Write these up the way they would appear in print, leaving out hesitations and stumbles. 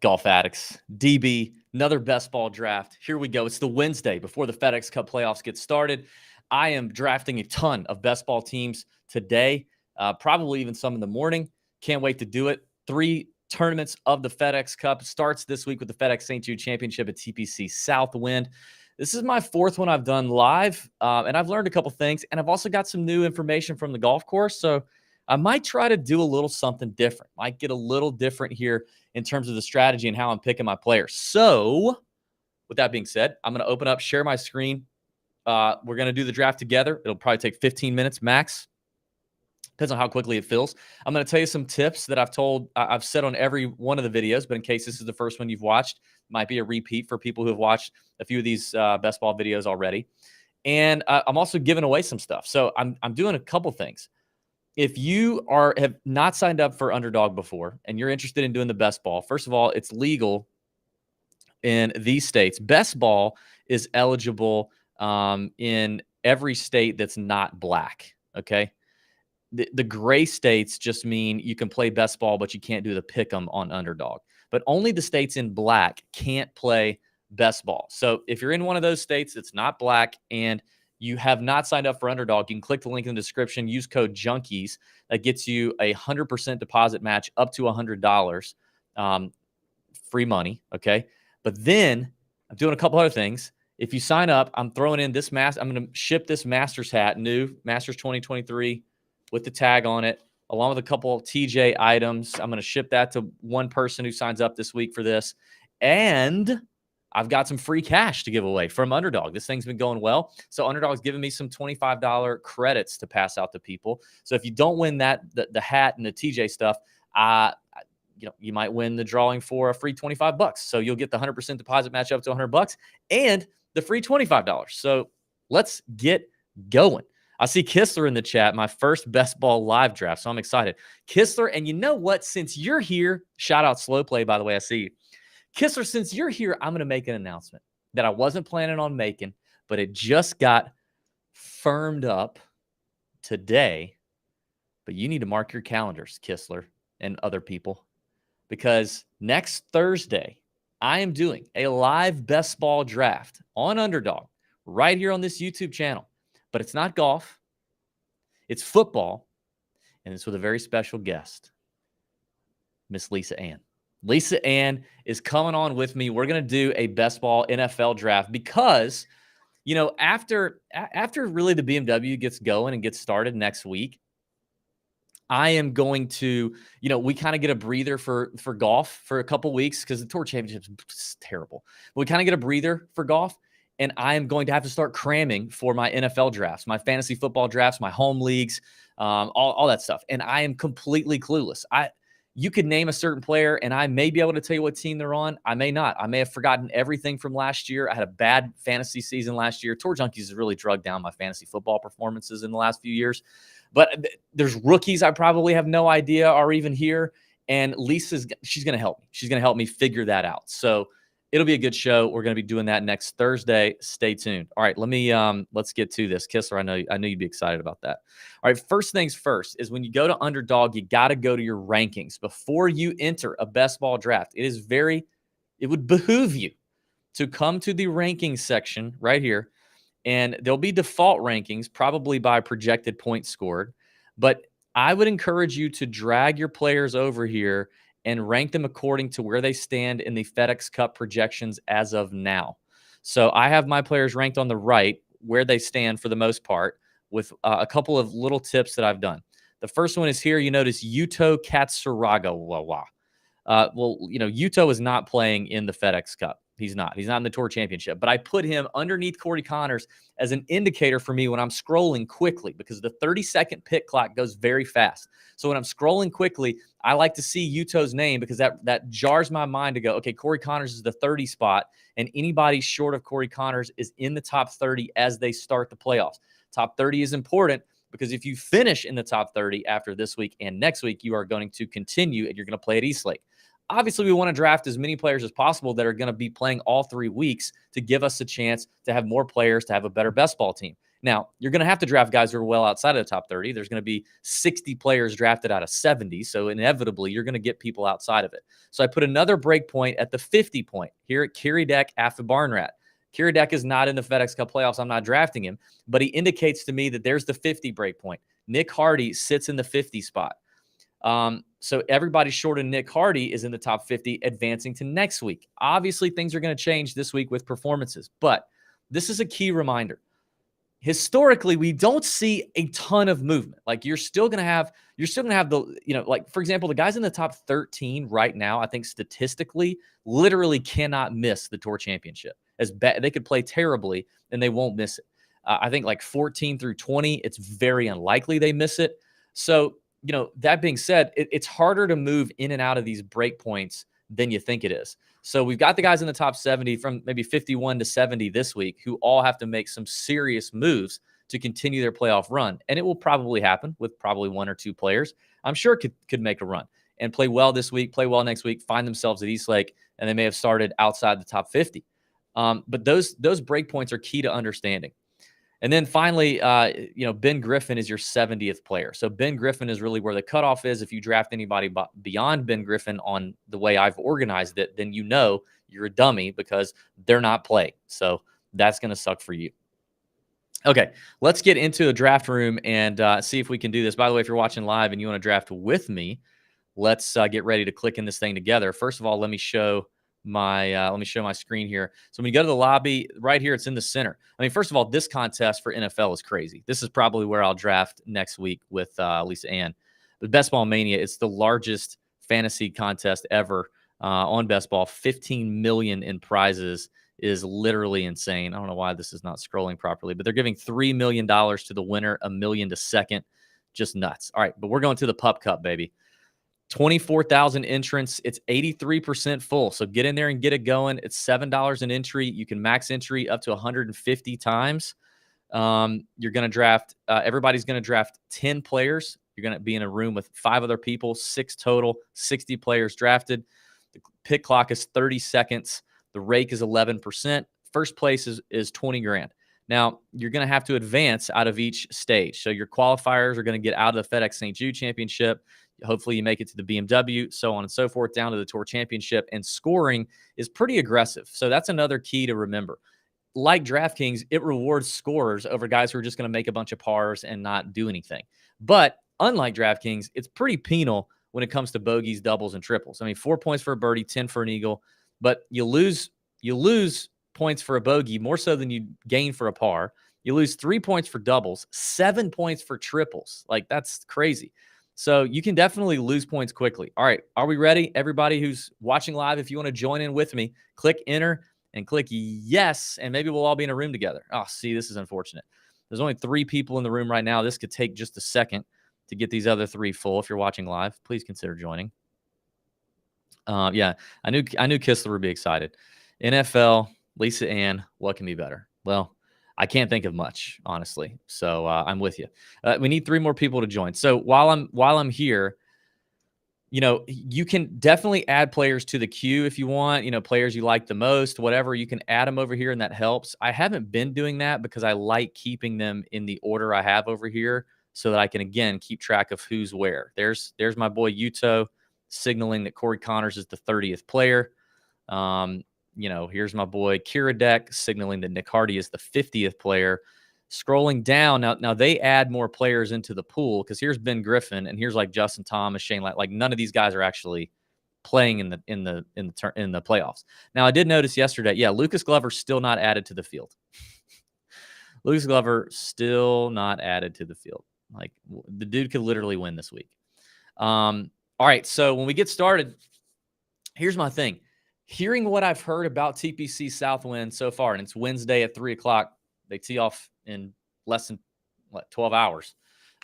Golf addicts, DB, another best ball draft. Here we go. It's the Wednesday before the FedEx Cup Playoffs get started. I am drafting a ton of best ball teams today, probably even some in the morning. Can't wait to do it. 3 tournaments of the FedEx Cup starts this week with the FedEx St Jude Championship at TPC Southwind. This is my 4th one I've done live, and I've learned a couple things, and I've also got some new information from the golf course, so I might try to do a little something different. Might get a little different here in terms of the strategy and how I'm picking my players. So with that being said, I'm going to open up, share my screen. We're going to do the draft together. It'll probably take 15 minutes max. Depends on how quickly it fills. I'm going to tell you some tips that I've said on every one of the videos, but in case this is the first one you've watched, might be a repeat for people who have watched a few of these best ball videos already. And I'm also giving away some stuff. So I'm doing a couple things. If you have not signed up for Underdog before and you're interested in doing the best ball, first of all, it's legal in these states. Best ball is eligible in every state that's not black, okay? The gray states just mean you can play best ball, but you can't do the pick 'em on Underdog. But only the states in black can't play best ball. So if you're in one of those states that's not black and you have not signed up for Underdog, you can click the link in the description, use code JUNKIES. That gets you a 100% deposit match up to $100, free money, okay? But then I'm doing a couple other things. If you sign up, I'm throwing in this I'm going to ship this Masters hat, new Masters 2023 with the tag on it, along with a couple TJ items. I'm going to ship that to one person who signs up this week for this. And I've got some free cash to give away from Underdog. This thing's been going well. So Underdog's giving me some $25 credits to pass out to people. So if you don't win that, the hat and the TJ stuff, you might win the drawing for a free $25. So you'll get the 100% deposit match up to $100 and the free $25. So let's get going. I see Kistler in the chat, my first best ball live draft. So I'm excited. Kistler, and you know what? Since you're here, shout out Slow Play, by the way, I see you. Kistler, since you're here, I'm going to make an announcement that I wasn't planning on making, but it just got firmed up today. But you need to mark your calendars, Kistler and other people, because next Thursday, I am doing a live best ball draft on Underdog right here on this YouTube channel. But it's not golf. It's football. And it's with a very special guest, Miss Lisa Ann. Lisa Ann is coming on with me. We're going to do a best ball NFL draft because, after really the BMW gets going and gets started next week, I am going to, we kind of get a breather for golf for a couple weeks because the Tour Championship is terrible. We kind of get a breather for golf. And I am going to have to start cramming for my NFL drafts, my fantasy football drafts, my home leagues, all that stuff. And I am completely clueless. You could name a certain player, and I may be able to tell you what team they're on. I may not. I may have forgotten everything from last year. I had a bad fantasy season last year. Tour Junkies has really drugged down my fantasy football performances in the last few years. But there's rookies I probably have no idea are even here. And she's going to help me. She's going to help me figure that out. So it'll be a good show. We're going to be doing that next Thursday. Stay tuned. All right, let's get to this. Kistler, I know you'd be excited about that. All right, first things first is when you go to Underdog, you got to go to your rankings before you enter a best ball draft. It would behoove you to come to the rankings section right here, and there'll be default rankings, probably by projected points scored. But I would encourage you to drag your players over here and rank them according to where they stand in the FedEx Cup projections as of now. So I have my players ranked on the right, where they stand for the most part, with a couple of little tips that I've done. The first one is here. You notice Yuto Katsuraga. Yuto is not playing in the FedEx Cup. He's not in the Tour Championship. But I put him underneath Corey Connors as an indicator for me when I'm scrolling quickly, because the 30-second pick clock goes very fast. So when I'm scrolling quickly, I like to see Yuto's name because that jars my mind to go, okay, Corey Connors is the 30 spot, and anybody short of Corey Connors is in the top 30 as they start the playoffs. Top 30 is important because if you finish in the top 30 after this week and next week, you are going to continue and you're going to play at Eastlake. Obviously, we want to draft as many players as possible that are going to be playing all 3 weeks to give us a chance to have more players, to have a better best ball team. Now, you're going to have to draft guys who are well outside of the top 30. There's going to be 60 players drafted out of 70. So inevitably, you're going to get people outside of it. So I put another break point at the 50 point here at Kerry Deck after Barnrat. Kerry Deck is not in the FedEx Cup playoffs. I'm not drafting him, but he indicates to me that there's the 50 break point. Nick Hardy sits in the 50 spot. So everybody short of Nick Hardy is in the top 50 advancing to next week. Obviously, things are going to change this week with performances, but this is a key reminder. Historically, we don't see a ton of movement. Like you're still going to have the, like for example, the guys in the top 13 right now, I think statistically, literally cannot miss the Tour Championship. As bad, they could play terribly and they won't miss it. I think like 14 through 20, it's very unlikely they miss it. So, that being said, it's harder to move in and out of these break points than you think it is. So we've got the guys in the top 70 from maybe 51 to 70 this week who all have to make some serious moves to continue their playoff run. And it will probably happen with probably one or two players. I'm sure could make a run and play well this week, play well next week, find themselves at Eastlake, and they may have started outside the top 50. But those break points are key to understanding. And then finally, Ben Griffin is your 70th player. So Ben Griffin is really where the cutoff is. If you draft anybody beyond Ben Griffin on the way I've organized it, then you're a dummy because they're not playing. So that's going to suck for you. Okay, let's get into the draft room and see if we can do this. By the way, if you're watching live and you want to draft with me, let's get ready to click in this thing together. First of all, let me show my screen here. So when you go to the lobby right here, it's in the center. I mean, first of all, this contest for NFL is crazy. This is probably where I'll draft next week with Lisa Ann. But Best Ball Mania, it's the largest fantasy contest ever on Best Ball. 15 million in prizes is literally insane. I don't know why this is not scrolling properly, but they're giving $3 million to the winner, $1 million to second. Just nuts. All right, but we're going to the Pup Cup, baby. 24,000 entrants. It's 83% full. So get in there and get it going. It's $7 an entry. You can max entry up to 150 times. You're going to draft, everybody's going to draft 10 players. You're going to be in a room with 5 other people, 6 total, 60 players drafted. The pick clock is 30 seconds. The rake is 11%. First place is 20 grand. Now, you're going to have to advance out of each stage. So your qualifiers are going to get out of the FedEx St Jude Championship. Hopefully you make it to the BMW, so on and so forth, down to the Tour Championship. And scoring is pretty aggressive. So that's another key to remember. Like DraftKings, it rewards scorers over guys who are just going to make a bunch of pars and not do anything. But unlike DraftKings, it's pretty penal when it comes to bogeys, doubles, and triples. I mean, 4 points for a birdie, 10 for an eagle. But you lose points for a bogey more so than you gain for a par. You lose 3 points for doubles, 7 points for triples. Like, that's crazy. So you can definitely lose points quickly. All right, are we ready? Everybody who's watching live, if you want to join in with me, click enter and click yes, and maybe we'll all be in a room together. Oh, see, this is unfortunate. There's only 3 people in the room right now. This could take just a second to get these other 3 full. If you're watching live, please consider joining. Yeah, I knew Kistler would be excited. NFL, Lisa Ann, what can be better? Well, I can't think of much, honestly. So I'm with you. We need 3 more people to join. So while I'm here, you can definitely add players to the queue if you want. Players you like the most, whatever. You can add them over here, and that helps. I haven't been doing that because I like keeping them in the order I have over here, so that I can again keep track of who's where. There's my boy Yuto signaling that Corey Connors is the 30th player. Here's my boy Kiradek signaling that Nick Hardy is the 50th player. Scrolling down now they add more players into the pool because here's Ben Griffin and here's like Justin Thomas, Shane Light. Like none of these guys are actually playing in the playoffs. Now I did notice yesterday, Lucas Glover still not added to the field. Lucas Glover still not added to the field. Like the dude could literally win this week. All right, so when we get started, here's my thing. Hearing what I've heard about TPC Southwind so far, and it's Wednesday at 3 o'clock. They tee off in less than 12 hours.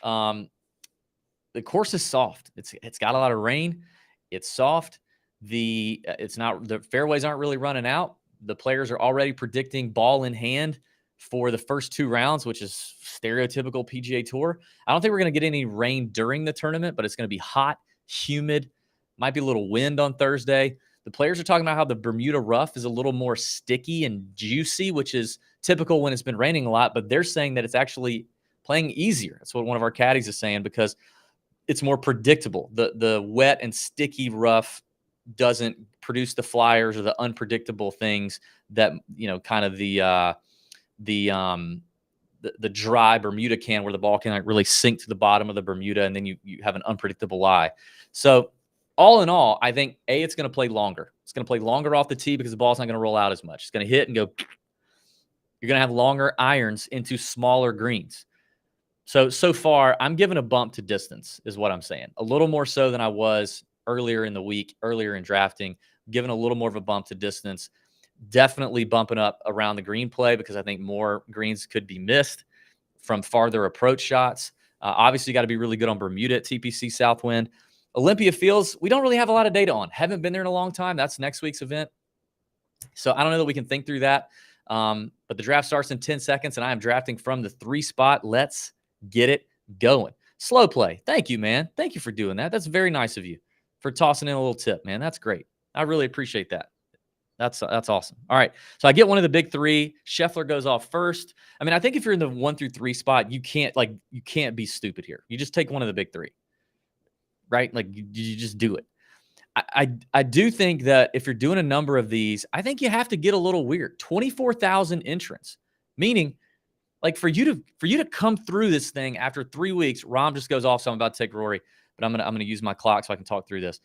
The course is soft. It's got a lot of rain. It's soft. The fairways aren't really running out. The players are already predicting ball in hand for the first 2 rounds, which is stereotypical PGA Tour. I don't think we're going to get any rain during the tournament, but it's going to be hot, humid, might be a little wind on Thursday. The players are talking about how the Bermuda rough is a little more sticky and juicy, which is typical when it's been raining a lot, but they're saying that it's actually playing easier. That's what one of our caddies is saying, because it's more predictable. The wet and sticky rough doesn't produce the flyers or the unpredictable things that, kind of the dry Bermuda can, where the ball can really sink to the bottom of the Bermuda, and then you have an unpredictable lie. So all in all, I think it's going to play longer. It's going to play longer off the tee because the ball's not going to roll out as much. It's going to hit and go. You're going to have longer irons into smaller greens. So far, I'm giving a bump to distance, is what I'm saying. A little more so than I was earlier in the week, earlier in drafting, giving a little more of a bump to distance. Definitely bumping up around the green play, because I think more greens could be missed from farther approach shots. Obviously, you got to be really good on Bermuda at TPC Southwind. Olympia Fields, we don't really have a lot of data on. Haven't been there in a long time. That's next week's event. So I don't know that we can think through that. But the draft starts in 10 seconds, and I am drafting from the 3 spot. Let's get it going. Slow play. Thank you, man. Thank you for doing that. That's very nice of you for tossing in a little tip, man. That's great. I really appreciate that. That's awesome. All right. So I get one of the big 3. Scheffler goes off first. I mean, I think if you're in the 1 through 3 spot, you can't be stupid here. You just take one of the big 3, right? Like you just do it. I do think that if you're doing a number of these, I think you have to get a little weird. 24,000 entrants, meaning like for you to come through this thing after 3 weeks. Rom just goes off, so I'm about to take Rory, but I'm gonna use my clock so I can talk through this.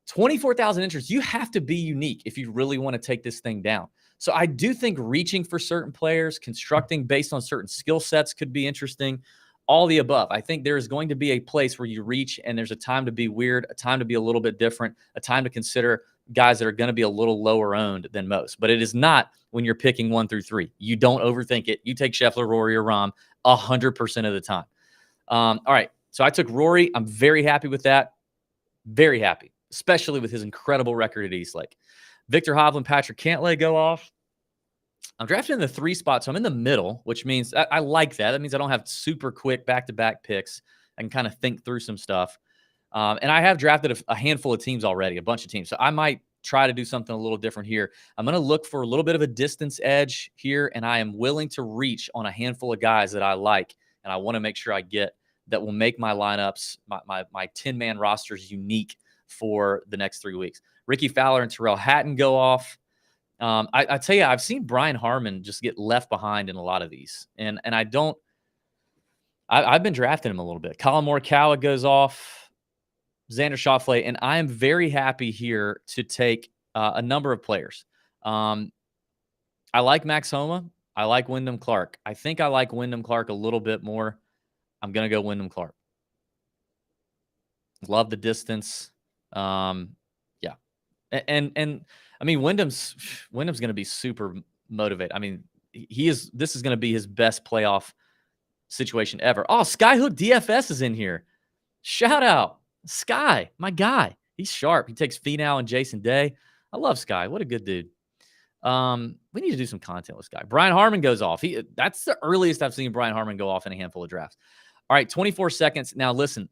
24,000 entrants. You have to be unique if you really want to take this thing down. So I do think reaching for certain players, constructing based on certain skill sets could be interesting. All the above. I think there is going to be a place where you reach and there's a time to be weird, a time to be a little bit different, a time to consider guys that are going to be a little lower owned than most. But it is not when you're picking 1 through 3. You don't overthink it. You take Scheffler, Rory, or Rahm 100% of the time. All right. So I took Rory. I'm very happy with that. Very happy, especially with his incredible record at Eastlake. Victor Hovland, Patrick Cantlay go off. I'm drafting in the 3 spot, so I'm in the middle, which means I like that. That means I don't have super quick back-to-back picks. I can kind of think through some stuff. And I have drafted a handful of teams already, a bunch of teams. So I might try to do something a little different here. I'm going to look for a little bit of a distance edge here, and I am willing to reach on a handful of guys that I like, and I want to make sure I get that will make my lineups, my 10-man rosters unique for the next 3 weeks. Ricky Fowler and Tyrrell Hatton go off. I tell you, I've seen Brian Harmon just get left behind in a lot of these. And I've been drafting him a little bit. Colin Morikawa goes off, Xander Schauffele, and I am very happy here to take a number of players. I like Max Homa. I like Wyndham Clark. I think I like Wyndham Clark a little bit more. I'm going to go Wyndham Clark. Love the distance. Yeah. And I mean, Wyndham's going to be super motivated. I mean, this is going to be his best playoff situation ever. Oh, Skyhook DFS is in here. Shout out Sky, my guy. He's sharp. He takes Finau and Jason Day. I love Sky. What a good dude. We need to do some content with Sky. Brian Harmon goes off. That's the earliest I've seen Brian Harmon go off in a handful of drafts. All right, 24 seconds. Now listen,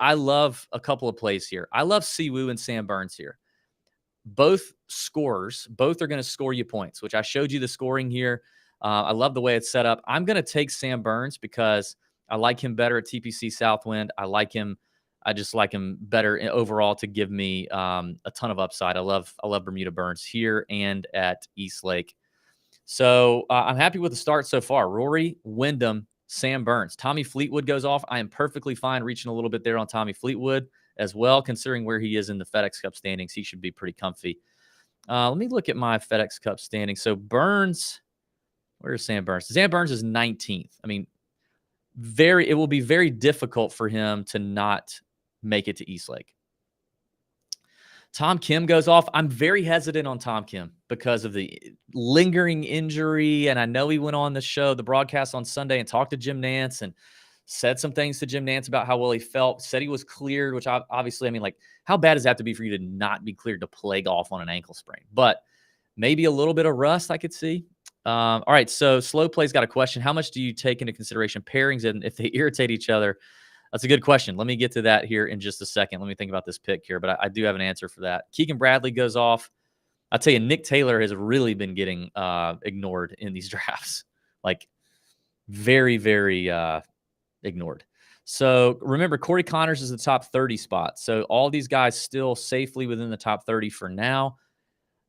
I love a couple of plays here. I love Siwoo and Sam Burns here. Both scorers, both are going to score you points, which I showed you the scoring here. I love the way it's set up. I'm going to take Sam Burns because I like him better at TPC Southwind. I just like him better overall to give me a ton of upside. I love Bermuda Burns here and at Eastlake. So I'm happy with the start so far. Rory, Wyndham, Sam Burns. Tommy Fleetwood goes off. I am perfectly fine reaching a little bit there on Tommy Fleetwood as well, considering where he is in the FedEx Cup standings. He should be pretty comfy. Let me look at my FedEx Cup standings. So Burns, where's Sam Burns? Sam Burns is 19th. I mean, it will be very difficult for him to not make it to Eastlake. Tom Kim goes off. I'm very hesitant on Tom Kim because of the lingering injury. And I know he went on the broadcast on Sunday, and talked to Jim Nantz and said some things to Jim Nantz about how well he felt, said he was cleared, which obviously, I mean, like, how bad does that have to be for you to not be cleared to play golf on an ankle sprain? But maybe a little bit of rust I could see. All right, so Slow Play's got a question. How much do you take into consideration pairings and if they irritate each other? That's a good question. Let me get to that here in just a second. Let me think about this pick here, but I do have an answer for that. Keegan Bradley goes off. I'll tell you, Nick Taylor has really been getting ignored in these drafts. Like, very, very ignored. So remember, Corey Connors is the top 30 spot. So all these guys still safely within the top 30 for now.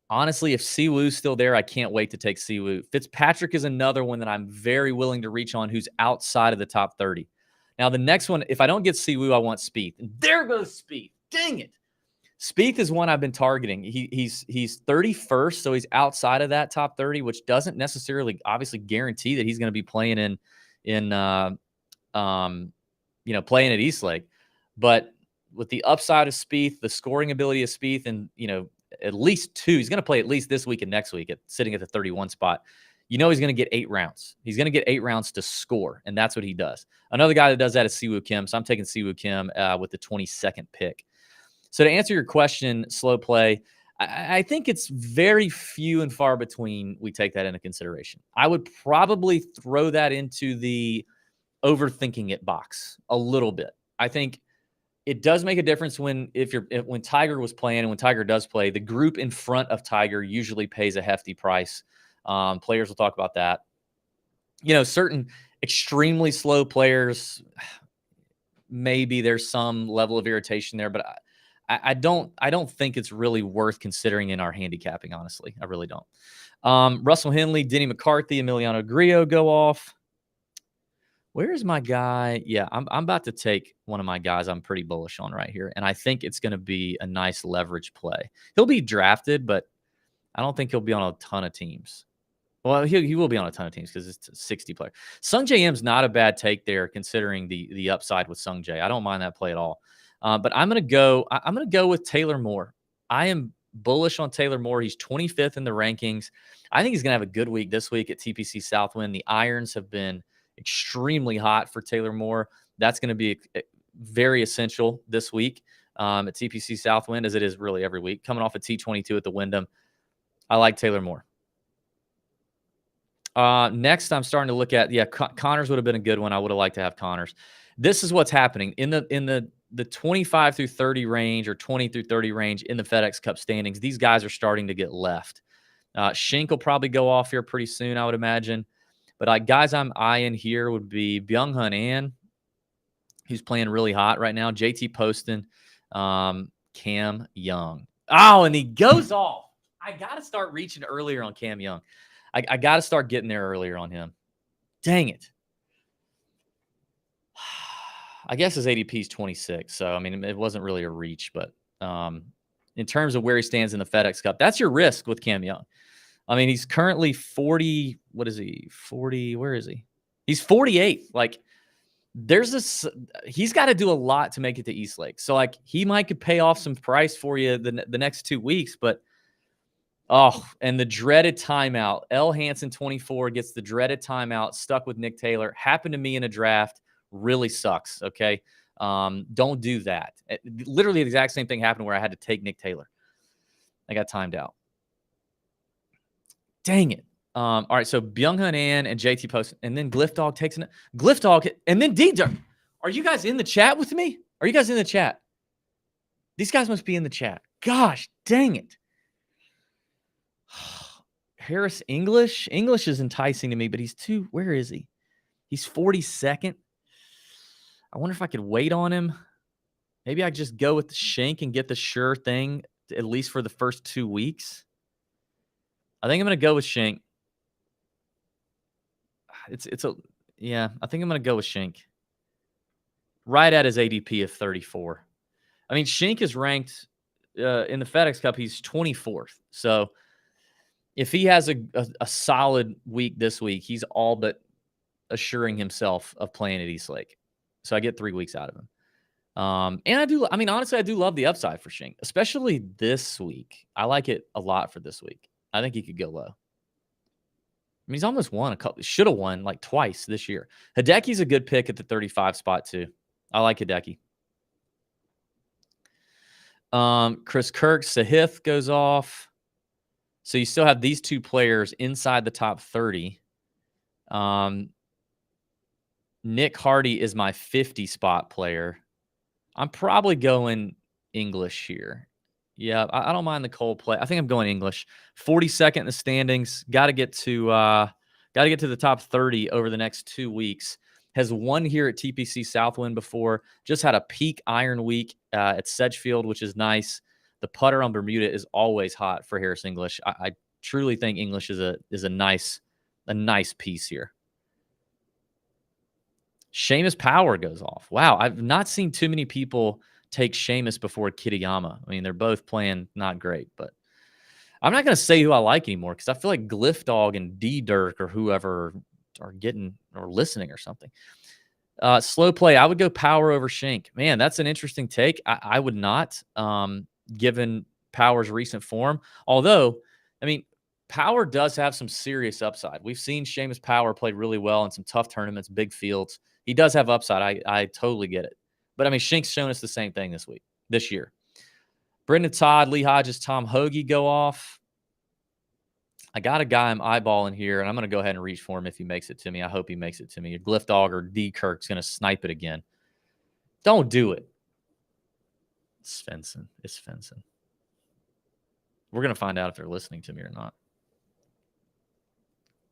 Honestly, if Siwoo's still there, I can't wait to take Siwoo. Fitzpatrick is another one that I'm very willing to reach on who's outside of the top 30. Now, the next one, if I don't get Siwoo, I want Spieth. And there goes Spieth. Dang it. Spieth is one I've been targeting. He's 31st, so he's outside of that top 30, which doesn't necessarily obviously guarantee that he's going to be playing playing at Eastlake. But with the upside of Spieth, the scoring ability of Spieth, and at least two, he's going to play at least this week and next week sitting at the 31 spot. He's going to get 8 rounds. He's going to get 8 rounds to score, and that's what he does. Another guy that does that is Siwoo Kim, so I'm taking Siwoo Kim with the 22nd pick. So to answer your question, slow play, I think it's very few and far between we take that into consideration. I would probably throw that into the overthinking it box a little bit. I think it does make a difference when Tiger was playing and when Tiger does play, the group in front of Tiger usually pays a hefty price. Players will talk about that. Certain extremely slow players, maybe there's some level of irritation there, but I don't think it's really worth considering in our handicapping, honestly. I really don't. Russell Henley, Denny McCarthy, Emiliano Grillo go off. Where's my guy? Yeah, I'm about to take one of my guys I'm pretty bullish on right here, and I think it's going to be a nice leverage play. He'll be drafted, but I don't think he'll be on a ton of teams. Well, he will be on a ton of teams because it's a 60 player. Sung J M's not a bad take there, considering the upside with Sung J. I don't mind that play at all. But I'm gonna go with Taylor Moore. I am bullish on Taylor Moore. He's 25th in the rankings. I think he's gonna have a good week this week at TPC Southwind. The irons have been extremely hot for Taylor Moore. That's going to be very essential this week at TPC Southwind, as it is really every week. Coming off a T22 at the Wyndham, I like Taylor Moore. Next, I'm starting to look at, Connors would have been a good one. I would have liked to have Connors. This is what's happening in the 25 through 30 range or 20 through 30 range in the FedEx Cup standings. These guys are starting to get left. Schenk will probably go off here pretty soon, I would imagine. But guys I'm eyeing here would be Byung-Hun An, who's playing really hot right now. JT Poston, Cam Young. Oh, and he goes off. I got to start reaching earlier on Cam Young. I got to start getting there earlier on him. Dang it. I guess his ADP is 26. So, I mean, it wasn't really a reach. But in terms of where he stands in the FedEx Cup, that's your risk with Cam Young. I mean, he's currently 40. What is he? 40. Where is he? He's 48. Like, he's got to do a lot to make it to Eastlake. So, like, he could pay off some price for you the next 2 weeks. But, and the dreaded timeout. L. Hansen, 24, gets the dreaded timeout, stuck with Nick Taylor. Happened to me in a draft. Really sucks. Okay. Don't do that. Literally the exact same thing happened where I had to take Nick Taylor. I got timed out. Dang it. All right, so Byung-Hun An and JT Post, and then Glyph takes an Glyph, and then D-Dog. Are you guys in the chat with me? Are you guys in the chat? These guys must be in the chat. Gosh, dang it. Harris English. English is enticing to me, but where is he? He's 42nd. I wonder if I could wait on him. Maybe I just go with the Schenk and get the sure thing, at least for the first 2 weeks. I think I'm going to go with Schenk. I think I'm going to go with Schenk. Right at his ADP of 34. I mean, Schenk is ranked in the FedEx Cup. He's 24th. So if he has a solid week this week, he's all but assuring himself of playing at Eastlake. So I get 3 weeks out of him. And honestly, I do love the upside for Schenk, especially this week. I like it a lot for this week. I think he could go low. I mean, he's almost won should have won like twice this year. Hideki's a good pick at the 35 spot too. I like Hideki. Chris Kirk, Sahith goes off. So you still have these 2 players inside the top 30. Nick Hardy is my 50 spot player. I'm probably going English here. Yeah, I don't mind the Coldplay. I think I'm going English. 42nd in the standings. Got to get to the top 30 over the next 2 weeks. Has won here at TPC Southwind before. Just had a peak iron week at Sedgefield, which is nice. The putter on Bermuda is always hot for Harris English. I truly think English is a nice piece here. Seamus Power goes off. Wow, I've not seen too many people take Seamus before Kitayama. I mean, they're both playing not great, but I'm not going to say who I like anymore because I feel like Glyph Dog and D Dirk or whoever are getting or listening or something. Slow play, I would go Power over Shank. Man, that's an interesting take. I would not, given Power's recent form. Although, I mean, Power does have some serious upside. We've seen Seamus Power play really well in some tough tournaments, big fields. He does have upside. I totally get it. But, I mean, Shank's shown us the same thing this year. Brendan Todd, Lee Hodges, Tom Hoagie go off. I got a guy I'm eyeballing here, and I'm going to go ahead and reach for him if he makes it to me. I hope he makes it to me. Glyph Dog or D Kirk's going to snipe it again. Don't do it. It's Svensson. We're going to find out if they're listening to me or not.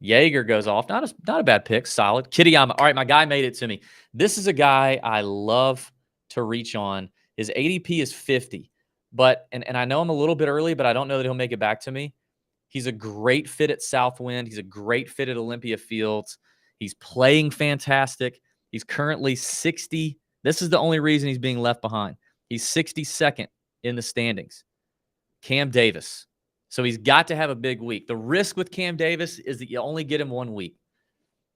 Jaeger goes off. Not a bad pick. Solid. Kitayama. All right, my guy made it to me. This is a guy I love to reach on. His ADP is 50. But, and I know I'm a little bit early, but I don't know that he'll make it back to me. He's a great fit at Southwind. He's a great fit at Olympia Fields. He's playing fantastic. He's currently 60. This is the only reason he's being left behind. He's 62nd in the standings. Cam Davis. So he's got to have a big week. The risk with Cam Davis is that you only get him 1 week.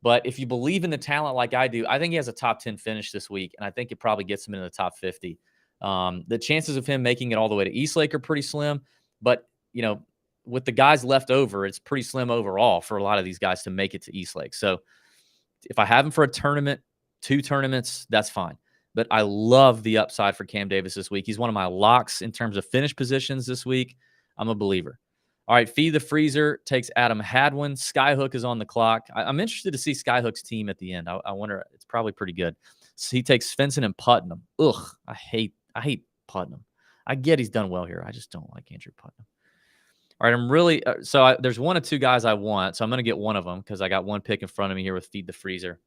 But if you believe in the talent like I do, I think he has a top 10 finish this week, and I think it probably gets him into the top 50. The chances of him making it all the way to Eastlake are pretty slim. But, you know, with the guys left over, it's pretty slim overall for a lot of these guys to make it to Eastlake. So if I have him for a tournament, 2 tournaments, that's fine. But I love the upside for Cam Davis this week. He's one of my locks in terms of finish positions this week. I'm a believer. All right, Feed the Freezer takes Adam Hadwin. Skyhook is on the clock. I'm interested to see Skyhook's team at the end. I wonder. It's probably pretty good. So he takes Svensson and Putnam. Ugh, I hate Putnam. I get he's done well here. I just don't like Andrew Putnam. All right, I'm really there's 1 or 2 guys I want, so I'm going to get one of them because I got one pick in front of me here with Feed the Freezer.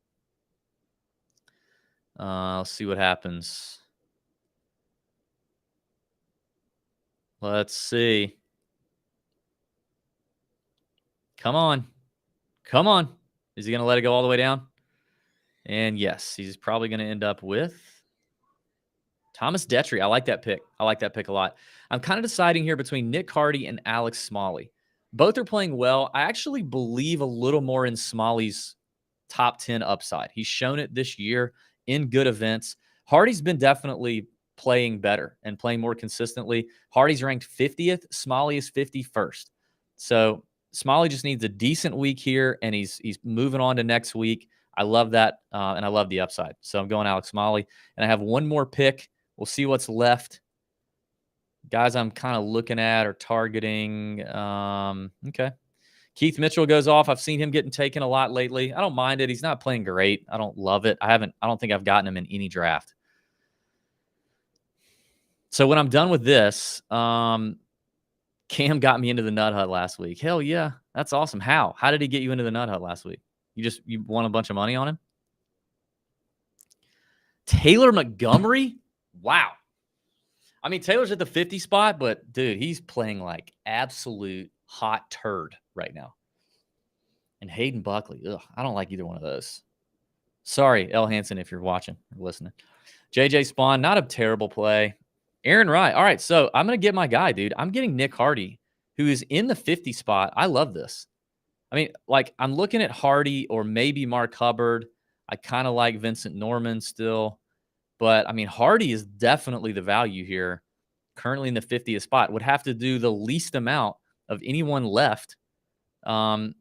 Let's see what happens. Let's see. Come on. Is he going to let it go all the way down? And yes, he's probably going to end up with Thomas Detry. I like that pick. A lot. I'm kind of deciding here between Nick Hardy and Alex Smalley. Both are playing well. I actually believe a little more in Smalley's top 10 upside. He's shown it this year in good events. Hardy's been definitely playing better and playing more consistently. Hardy's ranked 50th. Smalley is 51st. So Smalley just needs a decent week here, and he's moving on to next week. I love that, and I love the upside. So I'm going Alex Smalley, and I have one more pick. We'll see what's left. Guys I'm kind of looking at or targeting. Okay. Keith Mitchell goes off. I've seen him getting taken a lot lately. I don't mind it. He's not playing great. I don't love it. I don't think I've gotten him in any draft. So when I'm done with this, Cam got me into the Nut Hut last week. Hell yeah. That's awesome. How did he get you into the Nut Hut last week? You won a bunch of money on him? Taylor Montgomery? Wow. I mean, Taylor's at the 50 spot, but dude, he's playing like absolute hot turd right now. And Hayden Buckley. Ugh, I don't like either one of those. Sorry, L. Hansen, if you're watching or listening. JJ Spawn, not a terrible play. Aaron Wright. All right, so I'm going to get my guy, dude. I'm getting Nick Hardy, who is in the 50 spot. I love this. I mean, like, I'm looking at Hardy or maybe Mark Hubbard. I kind of like Vincent Norman still. But, I mean, Hardy is definitely the value here, currently in the 50th spot. Would have to do the least amount of anyone left to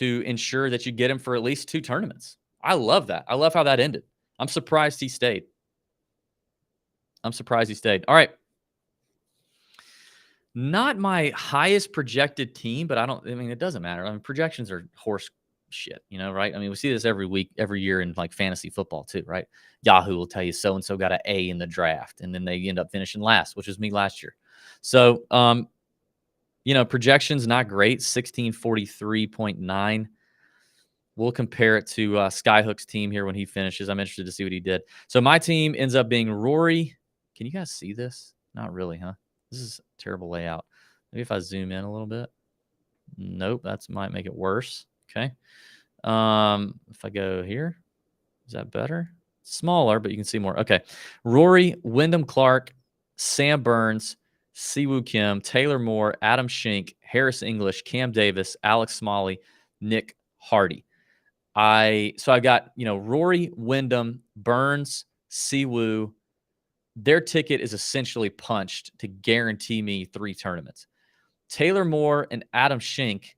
ensure that you get him for at least 2 tournaments. I love that. I love how that ended. I'm surprised he stayed. All right. Not my highest projected team, but it doesn't matter. I mean, projections are horse shit, right? I mean, we see this every week, every year in like fantasy football too, right? Yahoo will tell you so-and-so got an A in the draft, and then they end up finishing last, which was me last year. So, projections not great, 1643.9. We'll compare it to Skyhook's team here when he finishes. I'm interested to see what he did. So my team ends up being Rory. Can you guys see this? Not really, huh? This is a terrible layout. Maybe if I zoom in a little bit. Nope, that might make it worse. Okay. If I go here, is that better? Smaller, but you can see more. Okay. Rory, Wyndham Clark, Sam Burns, Siwoo Kim, Taylor Moore, Adam Schenk, Harris English, Cam Davis, Alex Smalley, Nick Hardy. I got, Rory, Wyndham, Burns, Siwoo. Their ticket is essentially punched to guarantee me 3 tournaments. Taylor Moore and Adam Schenk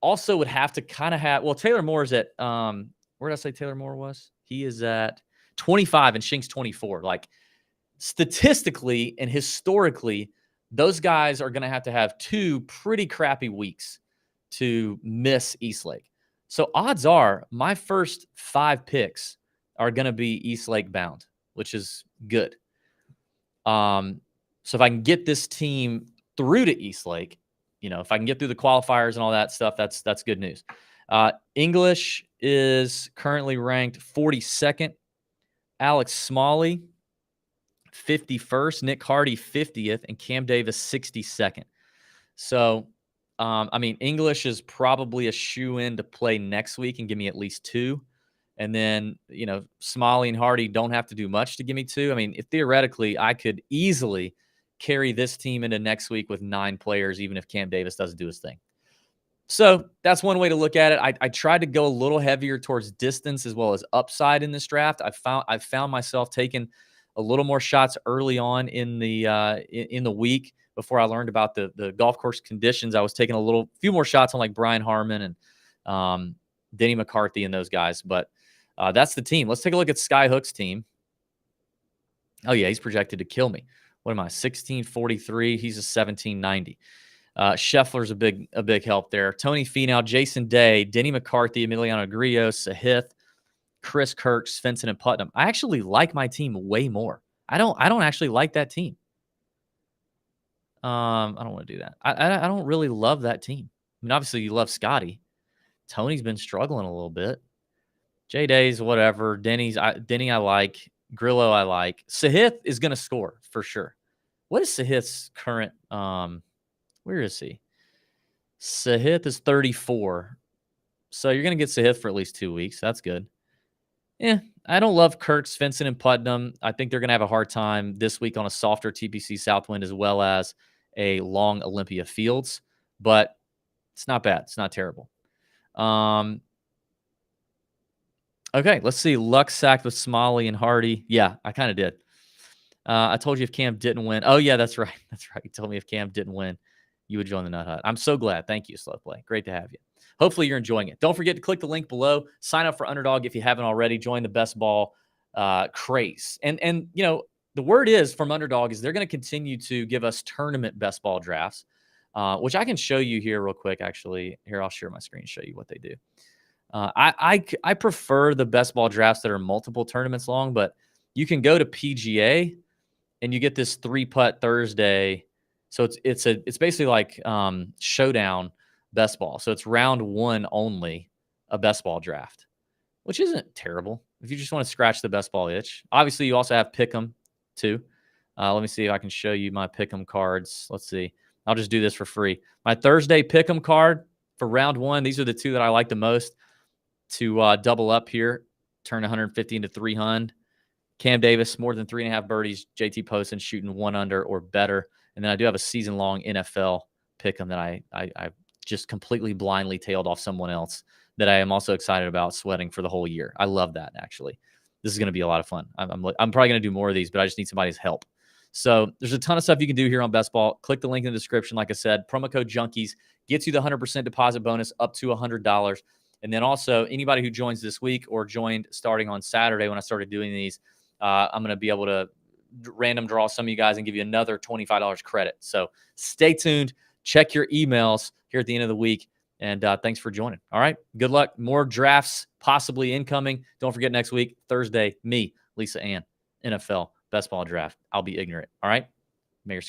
also would have to kind of have. Well, Taylor Moore is at where did I say Taylor Moore was? He is at 25 and Schenk's 24. Like statistically and historically, those guys are going to have 2 pretty crappy weeks to miss Eastlake. So odds are my first 5 picks are going to be Eastlake bound, which is good. So if I can get this team through to Eastlake, if I can get through the qualifiers and all that stuff, that's good news. English is currently ranked 42nd. Alex Smalley, 51st. Nick Hardy, 50th. And Cam Davis, 62nd. So, English is probably a shoe-in to play next week and give me at least 2. And then, Smalley and Hardy don't have to do much to give me 2. Theoretically, I could easily carry this team into next week with 9 players, even if Cam Davis doesn't do his thing. So that's one way to look at it. I tried to go a little heavier towards distance as well as upside in this draft. I found myself taking a little more shots early on in the week before I learned about the golf course conditions. I was taking a few more shots on like Brian Harmon and Denny McCarthy and those guys. But that's the team. Let's take a look at Skyhook's team. Oh yeah, he's projected to kill me. What am I? 1643. He's a 1790. Scheffler's a big help there. Tony Finau, Jason Day, Denny McCarthy, Emiliano Grillo, Sahith, Chris Kirk, Svensson, and Putnam. I actually like my team way more. I don't actually like that team. I don't want to do that. I don't really love that team. Obviously you love Scotty. Tony's been struggling a little bit. J Days, whatever. Denny I like. Grillo I like. Sahith is going to score for sure. What is Sahith's current? Where is he? Sahith is 34. So you're going to get Sahith for at least 2 weeks. That's good. Yeah, I don't love Kirk, Svensson, and Putnam. I think they're going to have a hard time this week on a softer TPC Southwind as well as a long Olympia Fields. But it's not bad. It's not terrible. Okay, let's see. Luck sacked with Smalley and Hardy. Yeah, I kind of did. I told you if Cam didn't win. Oh, yeah, that's right. That's right. You told me if Cam didn't win, you would join the Nut Hut. I'm so glad. Thank you, Slow Play. Great to have you. Hopefully you're enjoying it. Don't forget to click the link below. Sign up for Underdog if you haven't already. Join the best ball craze. And the word is from Underdog is they're going to continue to give us tournament best ball drafts, which I can show you here real quick. Actually, here, I'll share my screen, show you what they do. I prefer the best ball drafts that are multiple tournaments long, but you can go to PGA and you get this 3-putt Thursday. So it's basically like showdown best ball. So it's round 1 only, a best ball draft, which isn't terrible if you just want to scratch the best ball itch. Obviously, you also have Pick'em too. Let me see if I can show you my Pick'em cards. Let's see. I'll just do this for free. My Thursday Pick'em card for round 1. These are the 2 that I like the most to double up here, turn 150 into 300. Cam Davis, more than 3.5 birdies. JT Poston shooting 1 under or better. And then I do have a season-long NFL pick'em that I just completely blindly tailed off someone else that I am also excited about sweating for the whole year. I love that, actually. This is going to be a lot of fun. I'm probably going to do more of these, but I just need somebody's help. So there's a ton of stuff you can do here on Best Ball. Click the link in the description. Like I said, promo code Junkies gets you the 100% deposit bonus up to $100. And then also anybody who joins this week or joined starting on Saturday when I started doing these, I'm going to be able to random draw some of you guys and give you another $25 credit. So stay tuned. Check your emails here at the end of the week. And thanks for joining. All right. Good luck. More drafts possibly incoming. Don't forget next week, Thursday, me, Lisa Ann, NFL Best Ball Draft. I'll be ignorant. All right. Mayor's